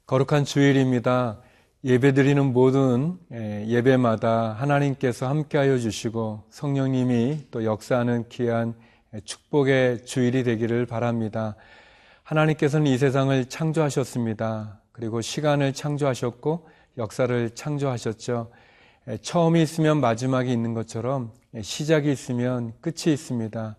거룩한 주일입니다. 예배드리는 모든 예배마다 하나님께서 함께하여 주시고 성령님이 또 역사하는 귀한 축복의 주일이 되기를 바랍니다. 하나님께서는 이 세상을 창조하셨습니다. 그리고 시간을 창조하셨고 역사를 창조하셨죠. 처음이 있으면 마지막이 있는 것처럼 시작이 있으면 끝이 있습니다.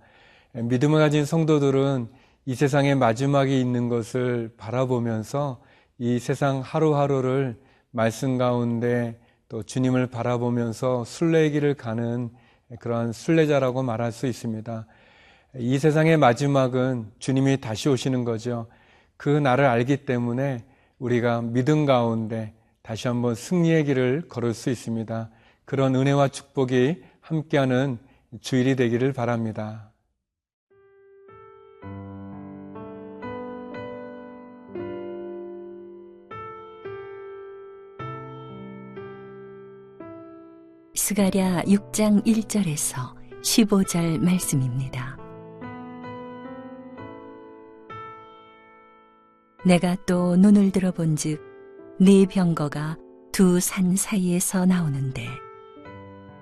믿음을 가진 성도들은 이 세상에 마지막이 있는 것을 바라보면서 이 세상 하루하루를 말씀 가운데 또 주님을 바라보면서 순례의 길을 가는 그러한 순례자라고 말할 수 있습니다. 이 세상의 마지막은 주님이 다시 오시는 거죠. 그 날을 알기 때문에 우리가 믿음 가운데 다시 한번 승리의 길을 걸을 수 있습니다. 그런 은혜와 축복이 함께하는 주일이 되기를 바랍니다. 스가랴 6장 1절에서 15절 말씀입니다. 내가 또 눈을 들어본즉 네 병거가 두 산 사이에서 나오는데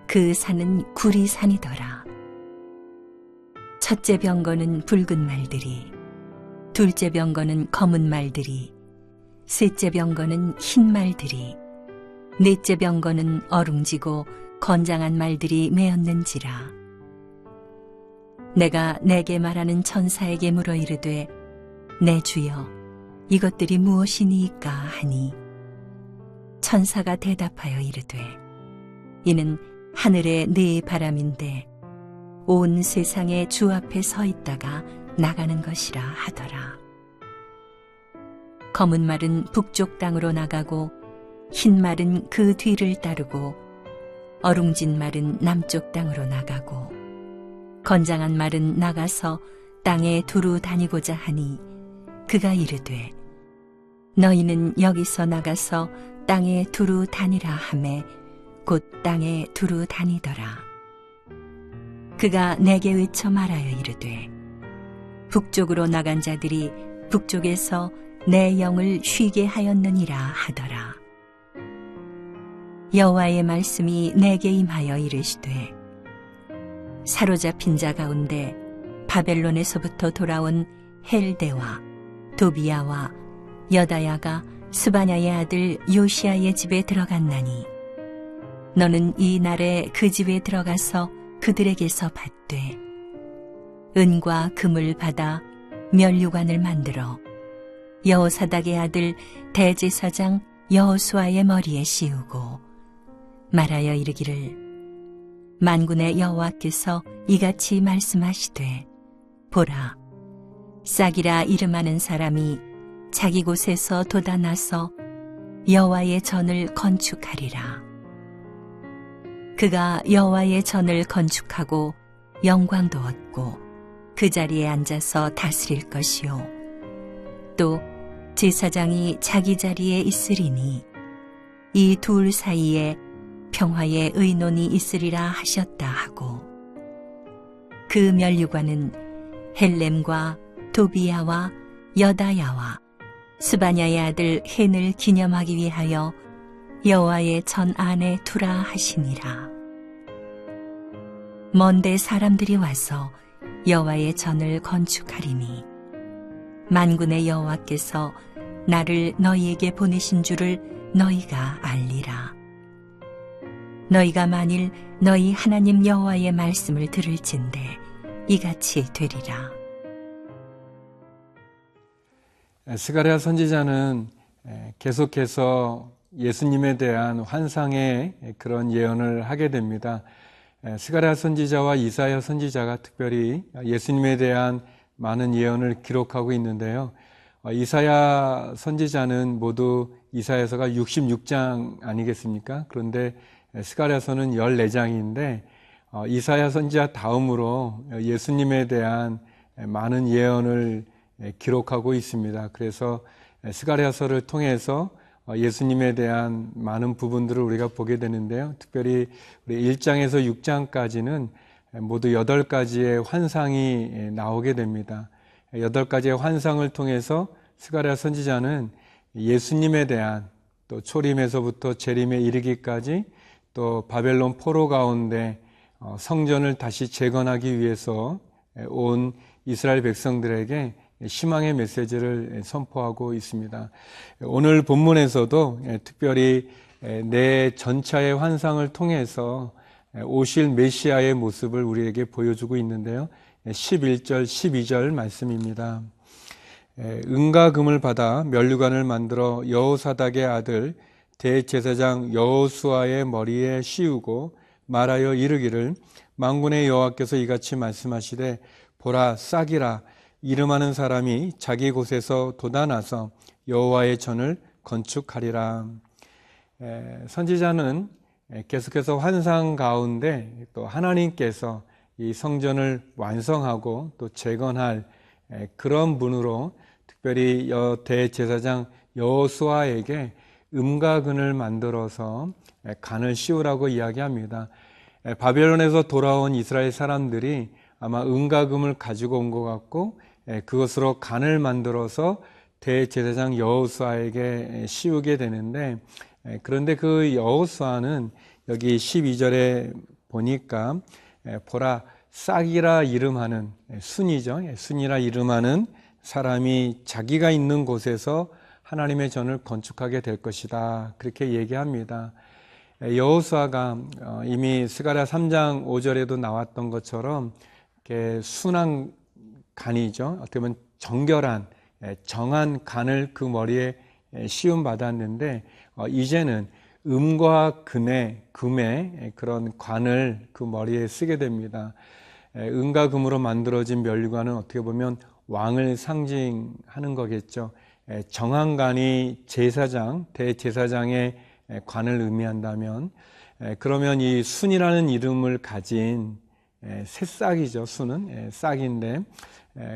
그 산은 구리산이더라. 첫째 병거는 붉은 말들이, 둘째 병거는 검은 말들이, 셋째 병거는 흰 말들이, 넷째 병거는 어룽지고 건장한 말들이 메었는지라. 내가 내게 말하는 천사에게 물어 이르되 내 주여 이것들이 무엇이니까 하니 천사가 대답하여 이르되 이는 하늘의 네 바람인데 온 세상의 주 앞에 서 있다가 나가는 것이라 하더라. 검은 말은 북쪽 땅으로 나가고 흰 말은 그 뒤를 따르고 어룽진 말은 남쪽 땅으로 나가고 건장한 말은 나가서 땅에 두루 다니고자 하니 그가 이르되 너희는 여기서 나가서 땅에 두루 다니라 하매 곧 땅에 두루 다니더라. 그가 내게 외쳐 말하여 이르되 북쪽으로 나간 자들이 북쪽에서 내 영을 쉬게 하였느니라 하더라. 여호와의 말씀이 내게 임하여 이르시되 사로잡힌 자 가운데 바벨론에서부터 돌아온 헬대와 도비야와 여다야가 스바냐의 아들 요시야의 집에 들어갔나니 너는 이 날에 그 집에 들어가서 그들에게서 받되 은과 금을 받아 면류관을 만들어 여호사닥의 아들 대제사장 여호수아의 머리에 씌우고 말하여 이르기를 만군의 여호와께서 이같이 말씀하시되 보라 싹이라 이름하는 사람이 자기 곳에서 돋아나서 여호와의 전을 건축하리라. 그가 여호와의 전을 건축하고 영광도 얻고 그 자리에 앉아서 다스릴 것이요 또 제사장이 자기 자리에 있으리니 이 둘 사이에 평화의 의논이 있으리라 하셨다 하고 그 면류관은 헬렘과 도비야와 여다야와 스바냐의 아들 헨을 기념하기 위하여 여호와의 전 안에 두라 하시니라. 먼데 사람들이 와서 여호와의 전을 건축하리니 만군의 여호와께서 나를 너희에게 보내신 줄을 너희가 알리라. 너희가 만일 너희 하나님 여호와의 말씀을 들을진대 이같이 되리라. 스가랴 선지자는 계속해서 예수님에 대한 환상의 그런 예언을 하게 됩니다. 스가랴 선지자와 이사야 선지자가 특별히 예수님에 대한 많은 예언을 기록하고 있는데요. 이사야 선지자는 모두 이사야서가 66장 아니겠습니까? 그런데 스가랴서는 14장인데 이사야 선지자 다음으로 예수님에 대한 많은 예언을 기록하고 있습니다. 그래서 스가랴서를 통해서 예수님에 대한 많은 부분들을 우리가 보게 되는데요. 특별히 우리 1장에서 6장까지는 모두 8가지의 환상이 나오게 됩니다. 8가지의 환상을 통해서 스가랴 선지자는 예수님에 대한 또 초림에서부터 재림에 이르기까지 또 바벨론 포로 가운데 성전을 다시 재건하기 위해서 온 이스라엘 백성들에게 희망의 메시지를 선포하고 있습니다. 오늘 본문에서도 특별히 내 전차의 환상을 통해서 오실 메시아의 모습을 우리에게 보여주고 있는데요. 11절, 12절 말씀입니다. 은과 금을 받아 면류관을 만들어 여호사닥의 아들 대제사장 여호수아의 머리에 씌우고 말하여 이르기를 만군의 여호와께서 이같이 말씀하시되 보라 싹이라 이름하는 사람이 자기 곳에서 돋아나서 여호와의 전을 건축하리라. 선지자는 계속해서 환상 가운데 또 하나님께서 이 성전을 완성하고 또 재건할 그런 분으로 특별히 대제사장 여호수아에게 음과 금을 만들어서 간을 씌우라고 이야기합니다. 바벨론에서 돌아온 이스라엘 사람들이 아마 음과 금을 가지고 온 것 같고 그것으로 간을 만들어서 대제사장 여호수아에게 씌우게 되는데, 그런데 그 여호수아는 여기 12절에 보니까 보라 싹이라 이름하는 순이죠. 순이라 이름하는 사람이 자기가 있는 곳에서 하나님의 전을 건축하게 될 것이다. 그렇게 얘기합니다. 여호수아가 이미 스가랴 3장 5절에도 나왔던 것처럼 이렇게 순한 간이죠. 어떻게 보면 정결한 정한 간을 그 머리에 씌움 받았는데 이제는 음과 금의 그런 관을 그 머리에 쓰게 됩니다. 은과 금으로 만들어진 면류관은 어떻게 보면 왕을 상징하는 거겠죠. 정한 관이 제사장, 대제사장의 관을 의미한다면, 그러면 이 순이라는 이름을 가진 새싹이죠. 순은 싹인데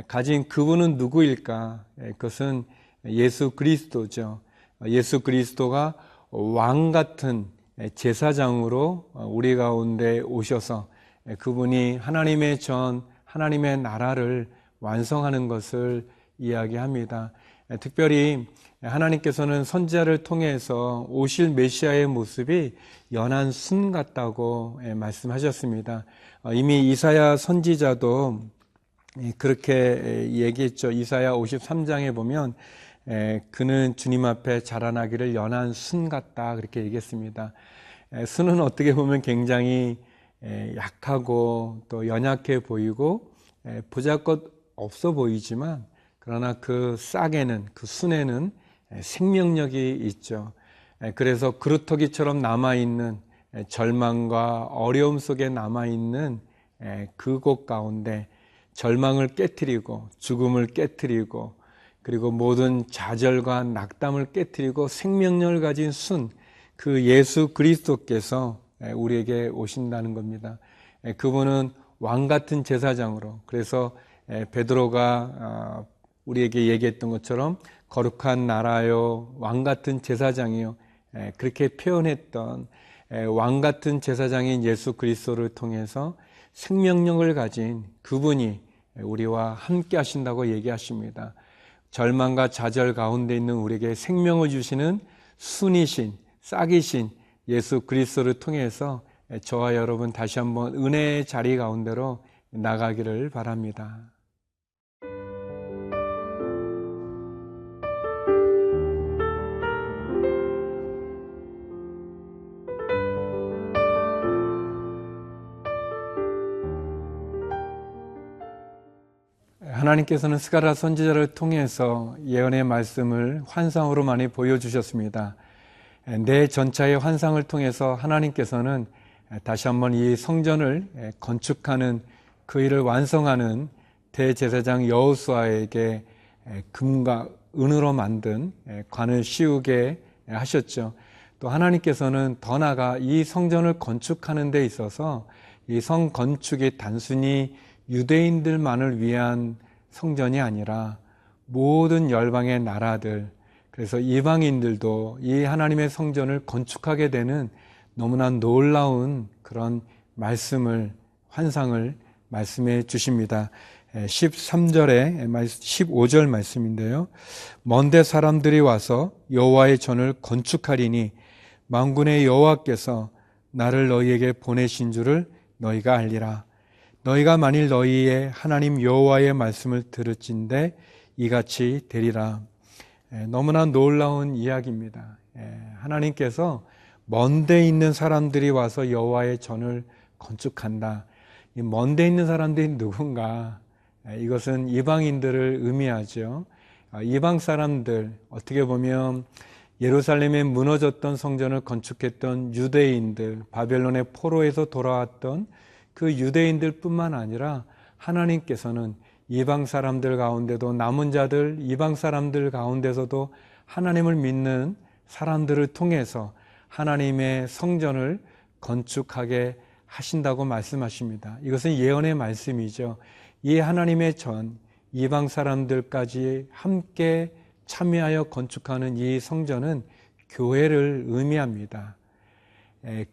가진 그분은 누구일까? 그것은 예수 그리스도죠. 예수 그리스도가 왕 같은 제사장으로 우리 가운데 오셔서 그분이 하나님의 전, 하나님의 나라를 완성하는 것을 이야기합니다. 특별히 하나님께서는 선지자를 통해서 오실 메시아의 모습이 연한 순 같다고 말씀하셨습니다. 이미 이사야 선지자도 그렇게 얘기했죠. 이사야 53장에 보면 그는 주님 앞에 자라나기를 연한 순 같다 그렇게 얘기했습니다. 순은 어떻게 보면 굉장히 약하고 또 연약해 보이고 보잘것 없어 보이지만, 그러나 그 싹에는, 그 순에는 생명력이 있죠. 그래서 그루터기처럼 남아있는 절망과 어려움 속에 남아있는 그곳 가운데 절망을 깨트리고 죽음을 깨트리고 그리고 모든 좌절과 낙담을 깨트리고 생명력을 가진 순, 그 예수 그리스도께서 우리에게 오신다는 겁니다. 그분은 왕 같은 제사장으로, 그래서 베드로가 우리에게 얘기했던 것처럼 거룩한 나라요 왕 같은 제사장이요, 그렇게 표현했던 왕 같은 제사장인 예수 그리스도를 통해서 생명력을 가진 그분이 우리와 함께 하신다고 얘기하십니다. 절망과 좌절 가운데 있는 우리에게 생명을 주시는 순이신, 싹이신 예수 그리스도를 통해서 저와 여러분 다시 한번 은혜의 자리 가운데로 나가기를 바랍니다. 하나님께서는 스가랴 선지자를 통해서 예언의 말씀을 환상으로 많이 보여주셨습니다. 내 전차의 환상을 통해서 하나님께서는 다시 한번 이 성전을 건축하는 그 일을 완성하는 대제사장 여호수아에게 금과 은으로 만든 관을 씌우게 하셨죠. 또 하나님께서는 더 나아가 이 성전을 건축하는 데 있어서 이 성 건축이 단순히 유대인들만을 위한 성전이 아니라 모든 열방의 나라들, 그래서 이방인들도 이 하나님의 성전을 건축하게 되는 너무나 놀라운 그런 말씀을, 환상을 말씀해 주십니다. 13절에 15절 말씀인데요. 먼데 사람들이 와서 여호와의 전을 건축하리니 만군의 여호와께서 나를 너희에게 보내신 줄을 너희가 알리라. 너희가 만일 너희의 하나님 여호와의 말씀을 들을진대 이같이 되리라. 너무나 놀라운 이야기입니다. 하나님께서 먼데 있는 사람들이 와서 여호와의 전을 건축한다. 이 먼데 있는 사람들이 누군가? 이것은 이방인들을 의미하죠. 이방 사람들, 어떻게 보면 예루살렘에 무너졌던 성전을 건축했던 유대인들, 바벨론의 포로에서 돌아왔던 그 유대인들 뿐만 아니라 하나님께서는 이방 사람들 가운데도 남은 자들, 이방 사람들 가운데서도 하나님을 믿는 사람들을 통해서 하나님의 성전을 건축하게 하신다고 말씀하십니다. 이것은 예언의 말씀이죠. 이 하나님의 전, 이방 사람들까지 함께 참여하여 건축하는 이 성전은 교회를 의미합니다.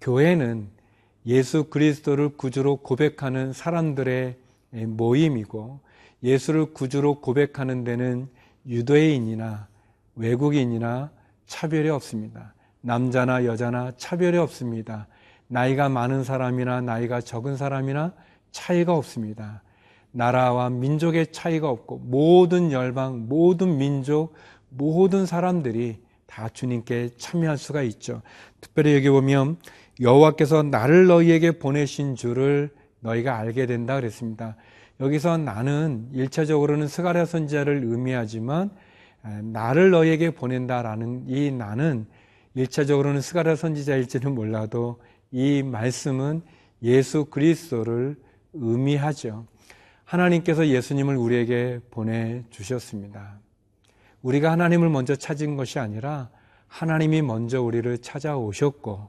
교회는 예수 그리스도를 구주로 고백하는 사람들의 모임이고, 예수를 구주로 고백하는 데는 유대인이나 외국인이나 차별이 없습니다. 남자나 여자나 차별이 없습니다. 나이가 많은 사람이나 나이가 적은 사람이나 차이가 없습니다. 나라와 민족의 차이가 없고 모든 열방, 모든 민족, 모든 사람들이 다 주님께 참여할 수가 있죠. 특별히 여기 보면 여호와께서 나를 너희에게 보내신 줄을 너희가 알게 된다 그랬습니다. 여기서 나는 1차적으로는 스가랴 선지자를 의미하지만 나를 너희에게 보낸다라는 이 나는 1차적으로는 스가랴 선지자일지는 몰라도 이 말씀은 예수 그리스도를 의미하죠. 하나님께서 예수님을 우리에게 보내주셨습니다. 우리가 하나님을 먼저 찾은 것이 아니라 하나님이 먼저 우리를 찾아오셨고,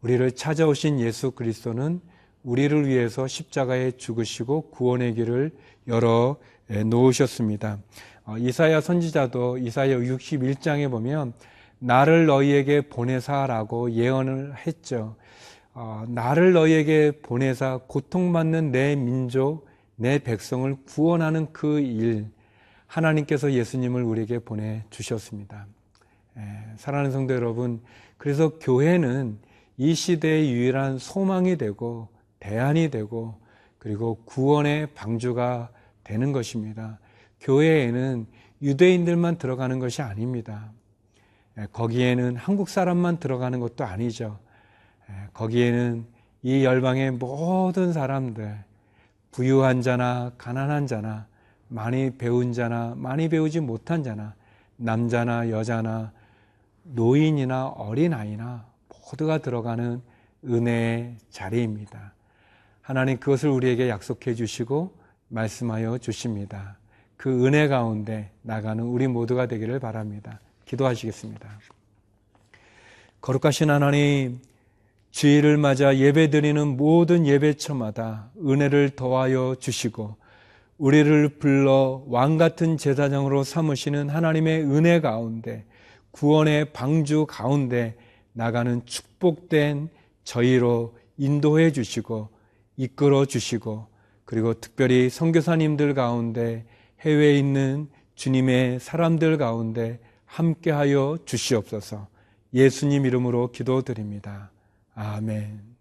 우리를 찾아오신 예수 그리스도는 우리를 위해서 십자가에 죽으시고 구원의 길을 열어 놓으셨습니다. 이사야 선지자도 이사야 61장에 보면 나를 너희에게 보내사라고 예언을 했죠. 나를 너희에게 보내사 고통받는 내 민족, 내 백성을 구원하는 그 일, 하나님께서 예수님을 우리에게 보내주셨습니다. 사랑하는 성도 여러분, 그래서 교회는 이 시대의 유일한 소망이 되고 대안이 되고 그리고 구원의 방주가 되는 것입니다. 교회에는 유대인들만 들어가는 것이 아닙니다. 거기에는 한국 사람만 들어가는 것도 아니죠. 거기에는 이 열방의 모든 사람들, 부유한 자나 가난한 자나 많이 배운 자나 많이 배우지 못한 자나 남자나 여자나 노인이나 어린아이나 모두가 들어가는 은혜의 자리입니다. 하나님 그것을 우리에게 약속해 주시고 말씀하여 주십니다. 그 은혜 가운데 나가는 우리 모두가 되기를 바랍니다. 기도하시겠습니다. 거룩하신 하나님, 주일을 맞아 예배드리는 모든 예배처마다 은혜를 더하여 주시고 우리를 불러 왕같은 제사장으로 삼으시는 하나님의 은혜 가운데, 구원의 방주 가운데 나가는 축복된 저희로 인도해 주시고 이끌어 주시고, 그리고 특별히 선교사님들 가운데, 해외에 있는 주님의 사람들 가운데 함께하여 주시옵소서. 예수님 이름으로 기도드립니다. 아멘.